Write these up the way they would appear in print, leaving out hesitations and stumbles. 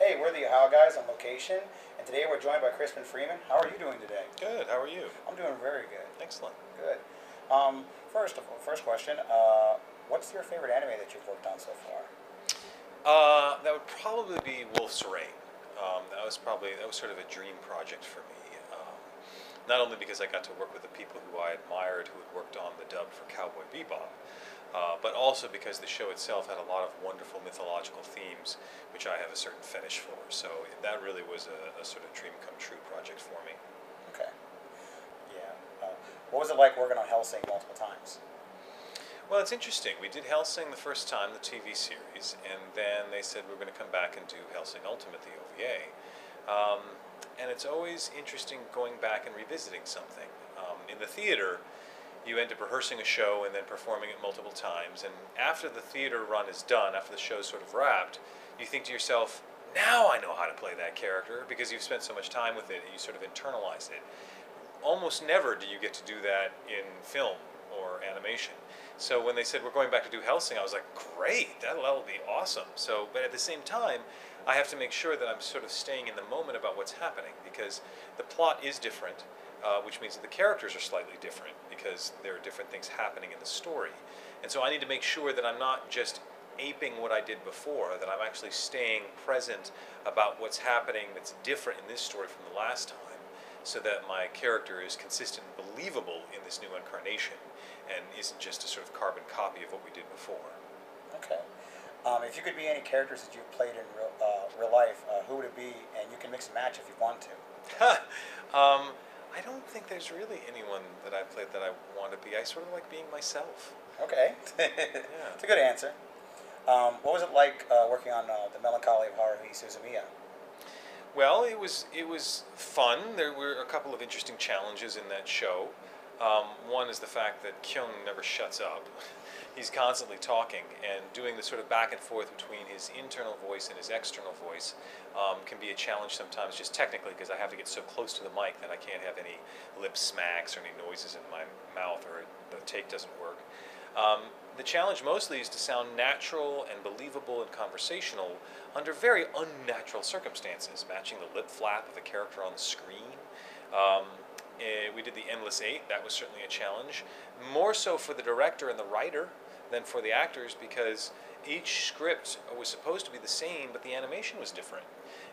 Hey, we're the Howl guys on location, and today we're joined by Crispin Freeman. How are you doing today? Good. How are you? I'm doing very good. Excellent. Good. First question. What's your favorite anime that you've worked on so far? That would probably be Wolf's Rain. That was sort of a dream project for me. Not only because I got to work with the people who I admired who had worked on the dub for Cowboy Bebop, but also because the show itself had a lot of wonderful mythological themes, which I have a certain fetish for. So that really was a sort of dream come true project for me. Okay. Yeah. What was it like working on Hellsing multiple times? Well, it's interesting. We did Hellsing the first time, the TV series, and then they said we're going to come back and do Hellsing Ultimate, the OVA. And it's always interesting going back and revisiting something. In the theater, you end up rehearsing a show and then performing it multiple times. And after the theater run is done, after the show's sort of wrapped, you think to yourself, now I know how to play that character, because you've spent so much time with it and you sort of internalize it. Almost never do you get to do that in film or animation. So when they said we're going back to do Hellsing, I was like, great, that'll be awesome. So, but at the same time, I have to make sure that I'm sort of staying in the moment about what's happening, because the plot is different, which means that the characters are slightly different because there are different things happening in the story. And so I need to make sure that I'm not just aping what I did before, that I'm actually staying present about what's happening that's different in this story from the last time, so that my character is consistent and believable in this new incarnation and isn't just a sort of carbon copy of what we did before. Okay. If you could be any characters that you've played in real life, who would it be? And you can mix and match if you want to. I don't think there's really anyone that I've played that I want to be. I sort of like being myself. Okay. Yeah. It's a good answer. What was it like working on the Melancholy of Haruhi Suzumiya? Well, it was fun. There were a couple of interesting challenges in that show. One is the fact that Kyung never shuts up. He's constantly talking, and doing the sort of back and forth between his internal voice and his external voice can be a challenge sometimes, just technically, because I have to get so close to the mic that I can't have any lip smacks or any noises in my mouth, or the take doesn't work. The challenge mostly is to sound natural and believable and conversational under very unnatural circumstances, matching the lip flap of a character on the screen. We did the Endless Eight. That was certainly a challenge. More so for the director and the writer than for the actors, because each script was supposed to be the same, but the animation was different.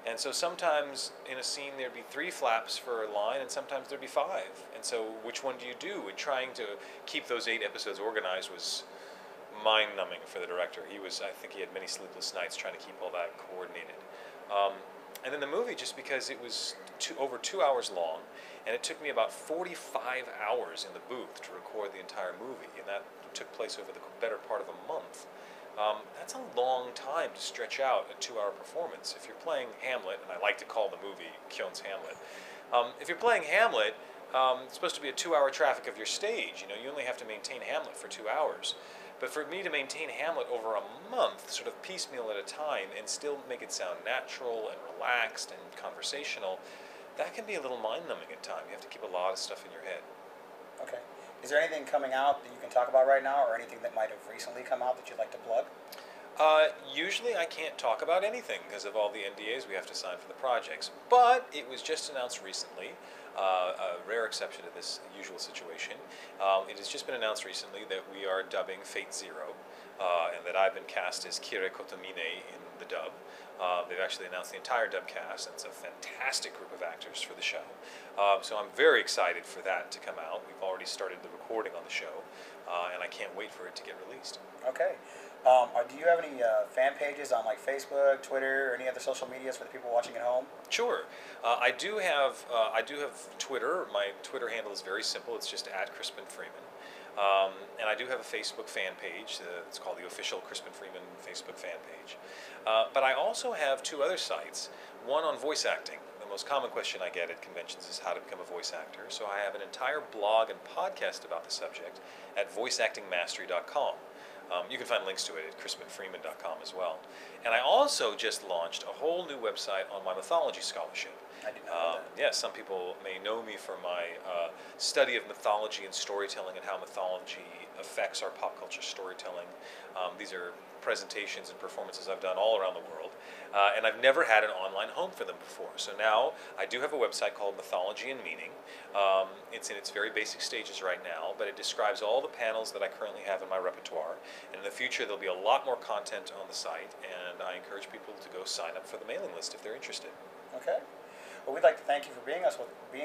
And so sometimes in a scene there'd be 3 flaps for a line, and sometimes there'd be 5. And so which one do you do? And trying to keep those 8 episodes organized was mind-numbing for the director. I think he had many sleepless nights trying to keep all that coordinated. And then the movie, just because it was over 2 hours long, and it took me about 45 hours in the booth to record the entire movie, and that took place over the better part of a month. That's a long time to stretch out a 2-hour performance. If you're playing Hamlet, and I like to call the movie Kyun's Hamlet, if you're playing Hamlet, it's supposed to be a 2-hour traffic of your stage. You only have to maintain Hamlet for 2 hours. But for me to maintain Hamlet over a month, sort of piecemeal at a time, and still make it sound natural and relaxed and conversational, that can be a little mind-numbing at times. You have to keep a lot of stuff in your head. Okay. Is there anything coming out that you can talk about right now, or anything that might have recently come out that you'd like to plug? Usually I can't talk about anything because of all the NDAs we have to sign for the projects. But it was just announced recently, a rare exception to this usual situation. It has just been announced recently that we are dubbing Fate Zero, and that I've been cast as Kire Kotomine in the dub. They've actually announced the entire dub cast, and it's a fantastic group of actors for the show. So I'm very excited for that to come out. We've already started the recording on the show, and I can't wait for it to get released. Okay. Do you have any fan pages on like Facebook, Twitter, or any other social medias for the people watching at home? Sure. I do have Twitter. My Twitter handle is very simple. It's just @Crispin Freeman. And I do have a Facebook fan page. It's called the official Crispin Freeman Facebook fan page. But I also have 2 other sites. One on voice acting. The most common question I get at conventions is how to become a voice actor. So I have an entire blog and podcast about the subject at voiceactingmastery.com. You can find links to it at crispinfreeman.com as well. And I also just launched a whole new website on my mythology scholarship. I did not know that. Yes, some people may know me for my study of mythology and storytelling and how mythology affects our pop culture storytelling. These are presentations and performances I've done all around the world. And I've never had an online home for them before. So now I do have a website called Mythology and Meaning. It's in its very basic stages right now, but it describes all the panels that I currently have in my repertoire. And in the future, there'll be a lot more content on the site, and I encourage people to go sign up for the mailing list if they're interested. Okay. Well, we'd like to thank you for being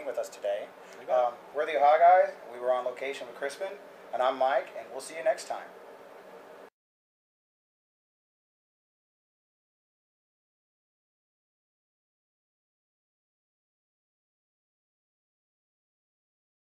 with us today. You bet. We're the Aha Guys. We were on location with Crispin, and I'm Mike, and we'll see you next time.